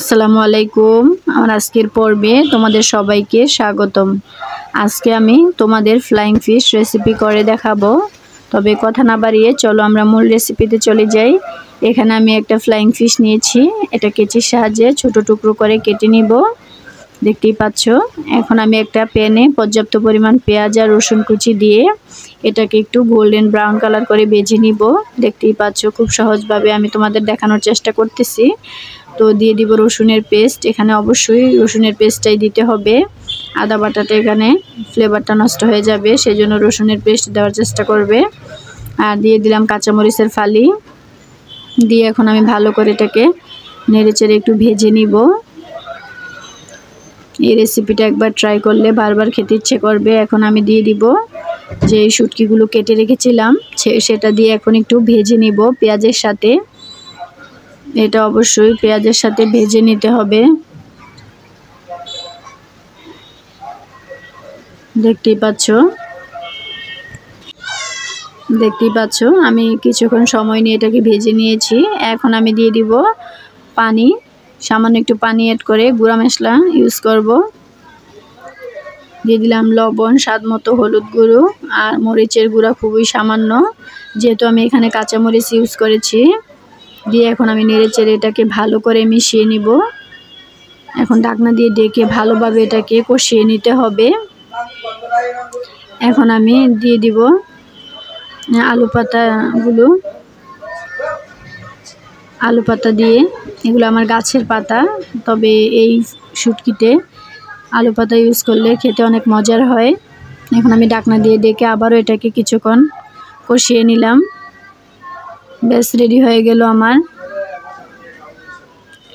আসসালামু আলাইকুম। আমার আজকের পর্বে তোমাদের সবাইকে স্বাগতম। আজকে আমি তোমাদের ফ্লাইং ফিশ রেসিপি করে দেখাবো। তবে কথা না বাড়িয়ে চলো আমরা মূল রেসিপিতে চলে যাই। এখানে আমি একটা ফ্লাইং ফিশ নিয়েছি, এটা কেচির সাহায্যে ছোট টুকরো করে কেটে নিব। দেখতেই পাচ্ছ। এখন আমি একটা প্যানে পর্যাপ্ত পরিমাণ পেঁয়াজ আর রসুন কুচি দিয়ে এটাকে একটু গোল্ডেন ব্রাউন কালার করে ভেজে নিব। দেখতেই পাচ্ছ, খুব সহজভাবে আমি তোমাদের দেখানোর চেষ্টা করতেছি। তো দিয়ে দিব রসুনের পেস্ট, এখানে অবশ্যই রসুনের পেস্টটাই দিতে হবে। আদা বাটাটা এখানে ফ্লেভারটা নষ্ট হয়ে যাবে, সেই জন্য রসুনের পেস্ট দেওয়ার চেষ্টা করবে। আর দিয়ে দিলাম কাঁচামরিচের ফালি দিয়ে এখন আমি ভালো করে এটাকে নেড়েচেড়ে একটু ভেজে নিব। এই রেসিপিটা একবার ট্রাই করলে বারবার খেতে ইচ্ছে করবে। এখন আমি দিয়ে দিব যে এই শুটকিগুলো কেটে রেখেছিলাম সেটা দিয়ে এখন একটু ভেজে নিব পেঁয়াজের সাথে। এটা অবশ্যই পেঁয়াজের সাথে ভেজে নিতে হবে। দেখতেই পাচ্ছ আমি কিছুক্ষণ সময় নিয়ে এটাকে ভেজে নিয়েছি। এখন আমি দিয়ে দিব পানি, সামান্য একটু পানি অ্যাড করে গুঁড়া মশলা ইউজ করব। দিয়ে দিলাম লবণ, স্বাদ মতো হলুদ গুঁড়ো আর মরিচের গুঁড়া খুবই সামান্য, যেহেতু আমি এখানে কাঁচামরিচ ইউজ করেছি। দিয়ে এখন আমি নেড়েচেড়ে এটাকে ভালো করে মিশিয়ে নিব। এখন ঢাকনা দিয়ে ডেকে ভালোভাবে এটাকে কষিয়ে নিতে হবে। এখন আমি দিয়ে দিব আলু পাতা দিয়ে, এগুলো আমার গাছের পাতা, তবে এই শুটকিতে আলু পাতা ইউজ করলে খেতে অনেক মজার হয়। এখন আমি ঢাকনা দিয়ে ডেকে আবারও এটাকে কিছুক্ষণ কষিয়ে নিলাম। ব্যাস রেডি হয়ে গেল আমার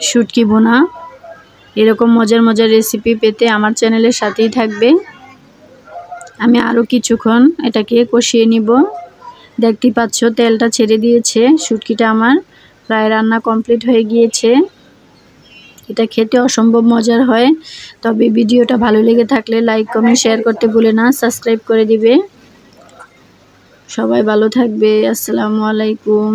শুটকি বোনা। এরকম মজার মজার রেসিপি পেতে আমার চ্যানেলের সাথেই থাকবে। আমি আরও কিছুক্ষণ এটাকে কষিয়ে নিব। দেখতেই পাচ্ছ তেলটা ছেড়ে দিয়েছে, শুটকিটা আমার প্রায় রান্না কমপ্লিট হয়ে গিয়েছে। এটা খেতে অসম্ভব মজার হয়। তবে ভিডিওটা ভালো লেগে থাকলে লাইক কমেন্ট শেয়ার করতে ভুলে না, সাবস্ক্রাইব করে দিবে। সবাই ভালো থাকবে। আসসালামু আলাইকুম।